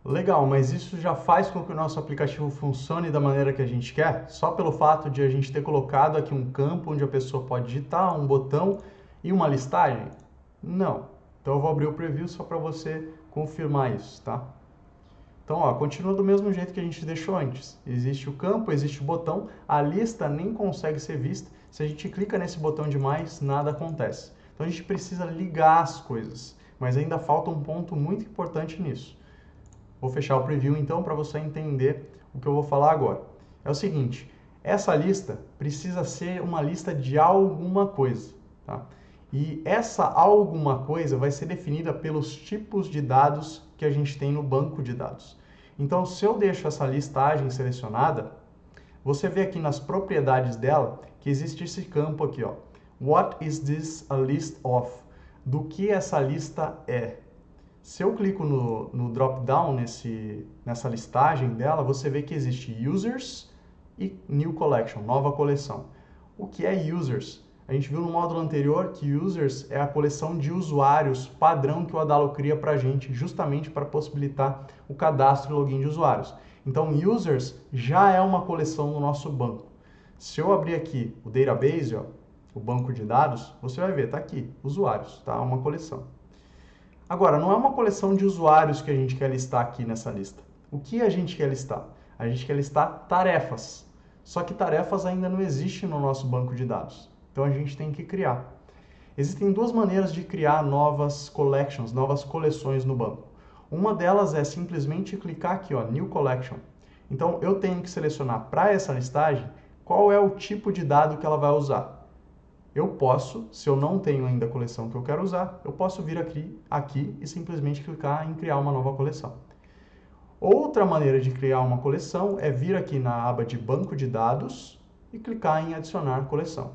Legal, mas isso já faz com que o nosso aplicativo funcione da maneira que a gente quer? Só pelo fato de a gente ter colocado aqui um campo onde a pessoa pode digitar, um botão e uma listagem? Não. Então eu vou abrir o preview só para você confirmar isso, tá? Então, ó, continua do mesmo jeito que a gente deixou antes. Existe o campo, existe o botão, a lista nem consegue ser vista. Se a gente clica nesse botão demais, nada acontece. Então a gente precisa ligar as coisas, mas ainda falta um ponto muito importante nisso. Vou fechar o preview então para você entender o que eu vou falar agora. É o seguinte, essa lista precisa ser uma lista de alguma coisa, tá? E essa alguma coisa vai ser definida pelos tipos de dados que a gente tem no banco de dados. Então, se eu deixo essa listagem selecionada, você vê aqui nas propriedades dela que existe esse campo aqui, ó. What is this a list of? Do que essa lista é? Se eu clico no drop-down nessa listagem dela, você vê que existe Users e New Collection, nova coleção. O que é Users? A gente viu no módulo anterior que Users é a coleção de usuários padrão que o Adalo cria para a gente, justamente para possibilitar o cadastro e login de usuários. Então, Users já é uma coleção no nosso banco. Se eu abrir aqui o Database, ó, o banco de dados, você vai ver, está aqui, usuários, tá? Uma coleção. Agora, não é uma coleção de usuários que a gente quer listar aqui nessa lista. O que a gente quer listar? A gente quer listar tarefas. Só que tarefas ainda não existem no nosso banco de dados. Então a gente tem que criar. Existem duas maneiras de criar novas collections, novas coleções no banco. Uma delas é simplesmente clicar aqui, ó, New Collection. Então eu tenho que selecionar para essa listagem qual é o tipo de dado que ela vai usar. Eu posso, se eu não tenho ainda a coleção que eu quero usar, eu posso vir aqui e simplesmente clicar em criar uma nova coleção. Outra maneira de criar uma coleção é vir aqui na aba de banco de dados e clicar em adicionar coleção.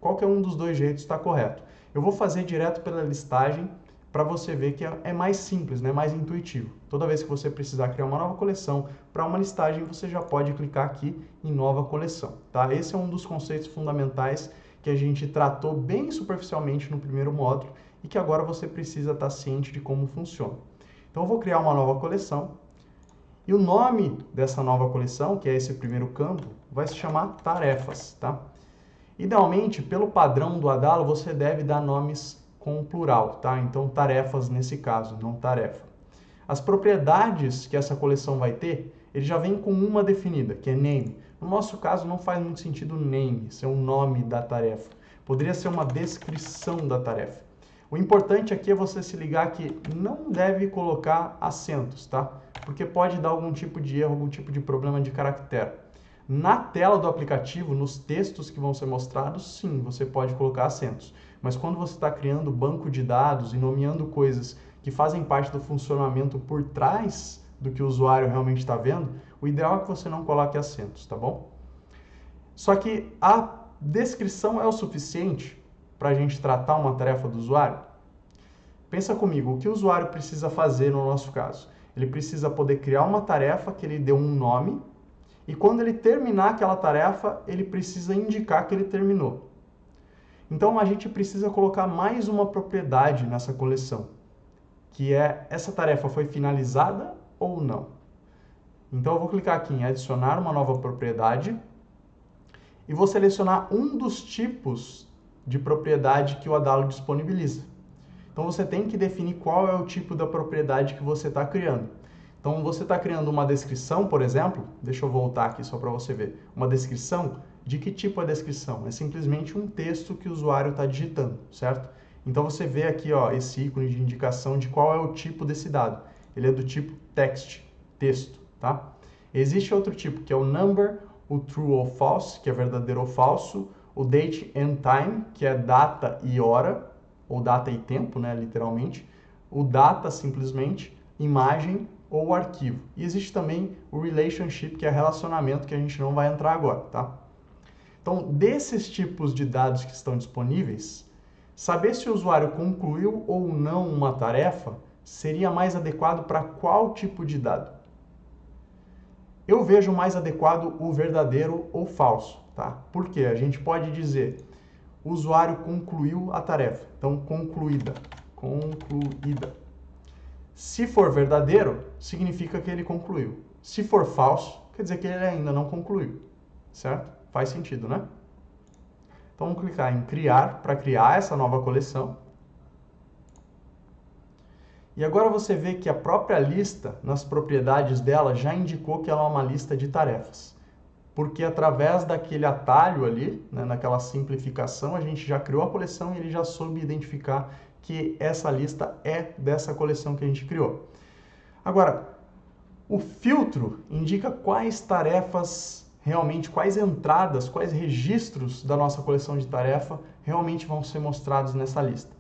Qualquer um dos dois jeitos está correto. Eu vou fazer direto pela listagem para você ver que é mais simples, né? Mais intuitivo. Toda vez que você precisar criar uma nova coleção para uma listagem, você já pode clicar aqui em nova coleção, tá? Esse é um dos conceitos fundamentais que a gente tratou bem superficialmente no primeiro módulo e que agora você precisa estar ciente de como funciona. Então eu vou criar uma nova coleção e o nome dessa nova coleção, que é esse primeiro campo, vai se chamar tarefas, tá? Idealmente, pelo padrão do Adalo, você deve dar nomes com plural, tá? Então, tarefas nesse caso, não tarefa. As propriedades que essa coleção vai ter, ele já vem com uma definida, que é name. No nosso caso, não faz muito sentido name, ser um nome da tarefa. Poderia ser uma descrição da tarefa. O importante aqui é você se ligar que não deve colocar acentos, tá? Porque pode dar algum tipo de erro, algum tipo de problema de caractere. Na tela do aplicativo, nos textos que vão ser mostrados, sim, você pode colocar acentos. Mas quando você está criando banco de dados e nomeando coisas que fazem parte do funcionamento por trás do que o usuário realmente está vendo, o ideal é que você não coloque acentos, tá bom? Só que a descrição é o suficiente para a gente tratar uma tarefa do usuário? Pensa comigo, o que o usuário precisa fazer no nosso caso? Ele precisa poder criar uma tarefa que ele dê um nome, e quando ele terminar aquela tarefa, ele precisa indicar que ele terminou. Então a gente precisa colocar mais uma propriedade nessa coleção, que é essa tarefa foi finalizada ou não. Então eu vou clicar aqui em adicionar uma nova propriedade e vou selecionar um dos tipos de propriedade que o Adalo disponibiliza. Então você tem que definir qual é o tipo da propriedade que você está criando. Então, você está criando uma descrição, por exemplo, deixa eu voltar aqui só para você ver, uma descrição, de que tipo é a descrição? É simplesmente um texto que o usuário está digitando, certo? Então, você vê aqui ó, esse ícone de indicação de qual é o tipo desse dado. Ele é do tipo text, texto, tá? Existe outro tipo, que é o number, o true ou false, que é verdadeiro ou falso, o date and time, que é data e hora, ou data e tempo, né, literalmente, o data, simplesmente, imagem, ou arquivo. E existe também o relationship, que é relacionamento, que a gente não vai entrar agora, tá? Então, desses tipos de dados que estão disponíveis, saber se o usuário concluiu ou não uma tarefa seria mais adequado para qual tipo de dado? Eu vejo mais adequado o verdadeiro ou falso, tá? Porque a gente pode dizer, o usuário concluiu a tarefa. Então, concluída. Se for verdadeiro, significa que ele concluiu. Se for falso, quer dizer que ele ainda não concluiu, certo? Faz sentido, né? Então, vamos clicar em criar, para criar essa nova coleção. E agora você vê que a própria lista, nas propriedades dela, já indicou que ela é uma lista de tarefas. Porque através daquele atalho ali, né, naquela simplificação, a gente já criou a coleção e ele já soube identificar que essa lista é dessa coleção que a gente criou. Agora, o filtro indica quais tarefas realmente, quais entradas, quais registros da nossa coleção de tarefa realmente vão ser mostrados nessa lista.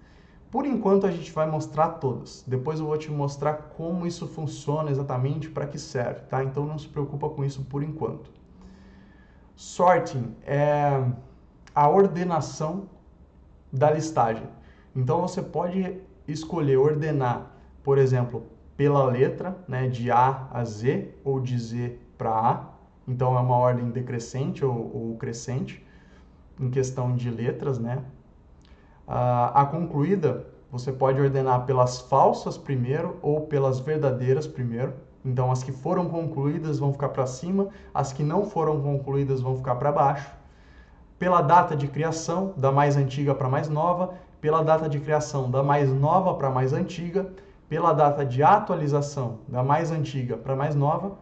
Por enquanto a gente vai mostrar todas. Depois eu vou te mostrar como isso funciona exatamente, para que serve, tá? Então não se preocupa com isso por enquanto. Sorting é a ordenação da listagem. Então você pode escolher ordenar, por exemplo, pela letra, né, de A a Z ou de Z para A. Então é uma ordem decrescente ou crescente em questão de letras, né? A concluída você pode ordenar pelas falsas primeiro ou pelas verdadeiras primeiro. Então, as que foram concluídas vão ficar para cima, as que não foram concluídas vão ficar para baixo. Pela data de criação, da mais antiga para mais nova, pela data de criação, da mais nova para mais antiga, pela data de atualização, da mais antiga para mais nova,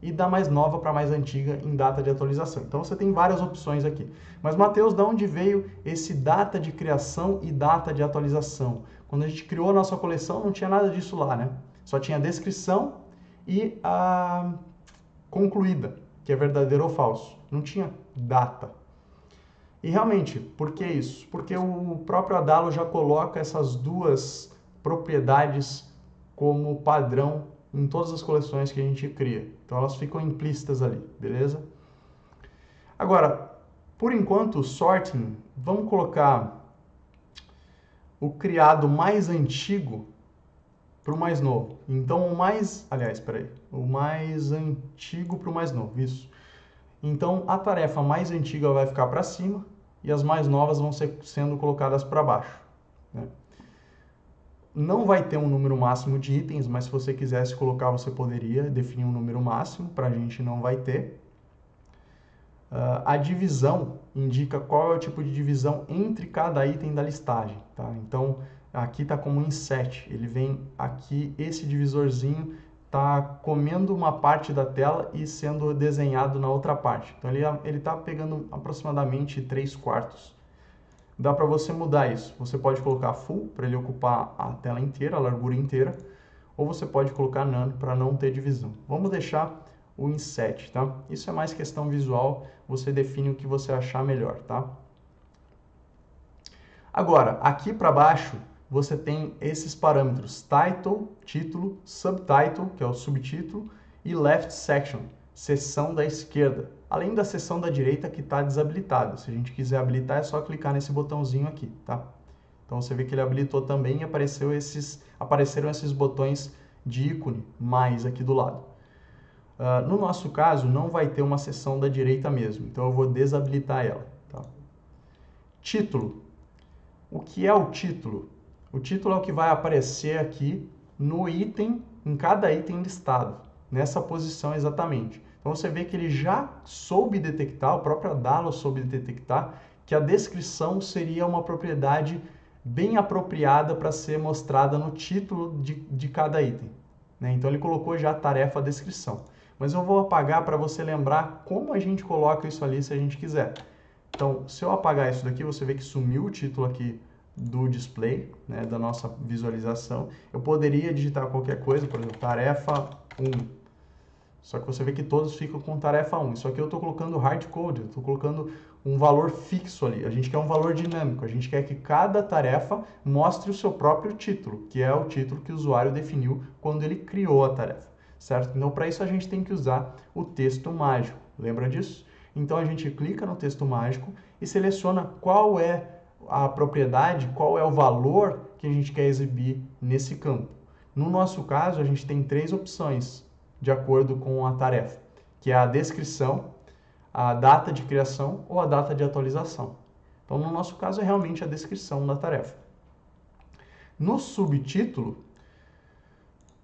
e da mais nova para mais antiga em data de atualização. Então, você tem várias opções aqui. Mas, Matheus, de onde veio esse data de criação e data de atualização? Quando a gente criou a nossa coleção, não tinha nada disso lá, né? Só tinha a descrição e a concluída, que é verdadeiro ou falso. Não tinha data. E realmente, por que isso? Porque o próprio Adalo já coloca essas duas propriedades como padrão em todas as coleções que a gente cria. Então elas ficam implícitas ali, beleza? Agora, por enquanto, o sorting, vamos colocar o criado mais antigo para o mais novo. Então o mais antigo para o mais novo, isso. Então a tarefa mais antiga vai ficar para cima e as mais novas vão ser sendo colocadas para baixo, né? Não vai ter um número máximo de itens, mas se você quisesse colocar, você poderia definir um número máximo, para a gente não vai ter. A divisão indica qual é o tipo de divisão entre cada item da listagem, tá? Então, aqui está como em 7, ele vem aqui, esse divisorzinho está comendo uma parte da tela e sendo desenhado na outra parte. Então, ele está pegando aproximadamente 3/4. Dá para você mudar isso. Você pode colocar full para ele ocupar a tela inteira, a largura inteira, ou você pode colocar none para não ter divisão. Vamos deixar o em 7, tá? Isso é mais questão visual, você define o que você achar melhor, tá? Agora, aqui para baixo, você tem esses parâmetros: title, título, subtitle, que é o subtítulo, e left section, seção da esquerda. Além da seção da direita que está desabilitada. Se a gente quiser habilitar, é só clicar nesse botãozinho aqui, tá? Então você vê que ele habilitou também e apareceram esses botões de ícone mais aqui do lado. No nosso caso, não vai ter uma seção da direita mesmo, então eu vou desabilitar ela, tá? Título. O que é o título? O título é o que vai aparecer aqui no item, em cada item listado, nessa posição exatamente. Então você vê que ele já soube detectar, o próprio Adalo soube detectar, que a descrição seria uma propriedade bem apropriada para ser mostrada no título de cada item, né? Então ele colocou já a tarefa descrição. Mas eu vou apagar para você lembrar como a gente coloca isso ali se a gente quiser. Então, se eu apagar isso daqui, você vê que sumiu o título aqui do display, né, da nossa visualização. Eu poderia digitar qualquer coisa, por exemplo, tarefa 1. Só que você vê que todos ficam com tarefa 1. Isso aqui eu estou colocando hardcode, eu estou colocando um valor fixo ali. A gente quer um valor dinâmico, a gente quer que cada tarefa mostre o seu próprio título, que é o título que o usuário definiu quando ele criou a tarefa, certo? Então, para isso a gente tem que usar o texto mágico. Lembra disso? Então, a gente clica no texto mágico e seleciona qual é a propriedade, qual é o valor que a gente quer exibir nesse campo. No nosso caso, a gente tem 3 opções de acordo com a tarefa, que é a descrição, a data de criação ou a data de atualização. Então, no nosso caso, é realmente a descrição da tarefa. No subtítulo,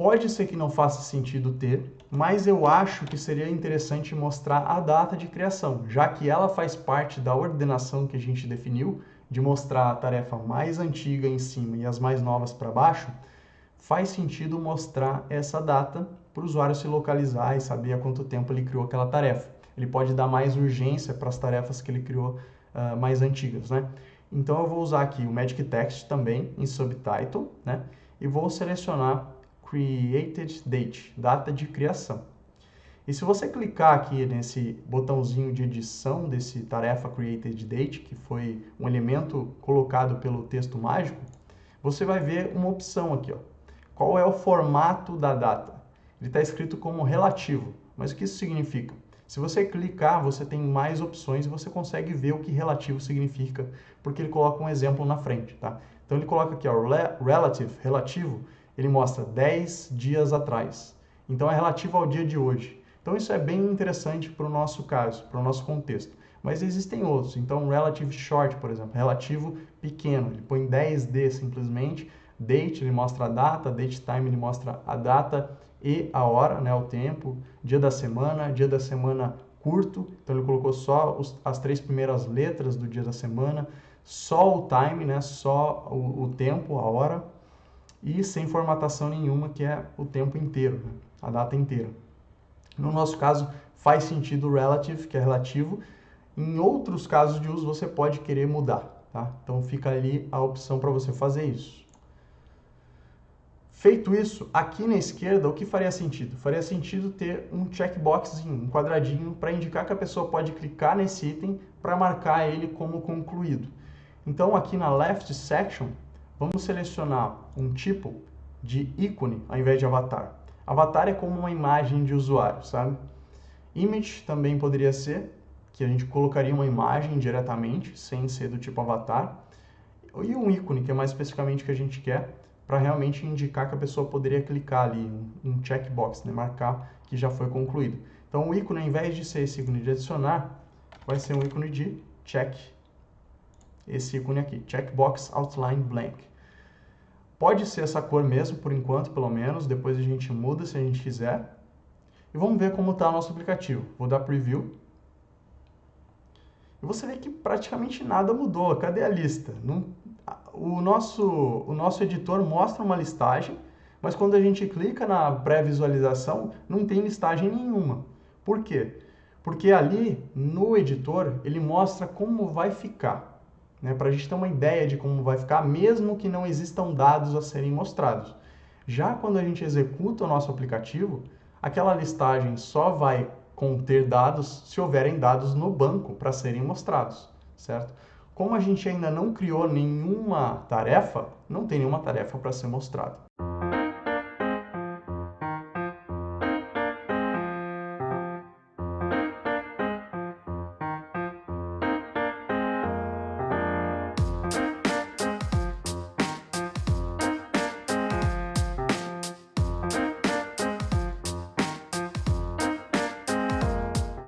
Pode ser que não faça sentido ter, mas eu acho que seria interessante mostrar a data de criação, já que ela faz parte da ordenação que a gente definiu, de mostrar a tarefa mais antiga em cima e as mais novas para baixo. Faz sentido mostrar essa data para o usuário se localizar e saber há quanto tempo ele criou aquela tarefa. Ele pode dar mais urgência para as tarefas que ele criou mais antigas, né? Então eu vou usar aqui o Magic Text também em Subtitle, né? E vou selecionar Created Date, data de criação. E se você clicar aqui nesse botãozinho de edição desse tarefa Created Date, que foi um elemento colocado pelo texto mágico, você vai ver uma opção aqui, ó. Qual é o formato da data? Ele está escrito como relativo, mas o que isso significa? Se você clicar, você tem mais opções e você consegue ver o que relativo significa, porque ele coloca um exemplo na frente, tá? Então ele coloca aqui, ó, relative, relativo, ele mostra 10 dias atrás. Então é relativo ao dia de hoje. Então isso é bem interessante para o nosso caso, para o nosso contexto. Mas existem outros. Então relative short, por exemplo, relativo pequeno, ele põe 10D simplesmente. Date, ele mostra a data, date time, ele mostra a data e a hora, né, o tempo. Dia da semana curto, então ele colocou só as 3 primeiras letras do dia da semana, só o time, né, só o tempo, a hora, e sem formatação nenhuma, que é o tempo inteiro, né, a data inteira. No nosso caso, faz sentido o relative, que é relativo. Em outros casos de uso, você pode querer mudar, tá? Então fica ali a opção para você fazer isso. Feito isso, aqui na esquerda, o que faria sentido? Faria sentido ter um checkboxzinho, um quadradinho, para indicar que a pessoa pode clicar nesse item para marcar ele como concluído. Então, aqui na left section, vamos selecionar um tipo de ícone ao invés de avatar. Avatar é como uma imagem de usuário, sabe? Image também poderia ser, que a gente colocaria uma imagem diretamente, sem ser do tipo avatar. E um ícone, que é mais especificamente o que a gente quer, para realmente indicar que a pessoa poderia clicar ali, um checkbox, né? Marcar que já foi concluído. Então o ícone, ao invés de ser esse ícone de adicionar, vai ser um ícone de check. Esse ícone aqui, checkbox outline blank. Pode ser essa cor mesmo, por enquanto, pelo menos. Depois a gente muda se a gente quiser. E vamos ver como está o nosso aplicativo. Vou dar preview. E você vê que praticamente nada mudou. Cadê a lista? O nosso editor mostra uma listagem, mas quando a gente clica na pré-visualização, não tem listagem nenhuma. Por quê? Porque ali, no editor, ele mostra como vai ficar, né? Para a gente ter uma ideia de como vai ficar, mesmo que não existam dados a serem mostrados. Já quando a gente executa o nosso aplicativo, aquela listagem só vai conter dados se houverem dados no banco para serem mostrados, certo? Como a gente ainda não criou nenhuma tarefa, não tem nenhuma tarefa para ser mostrada.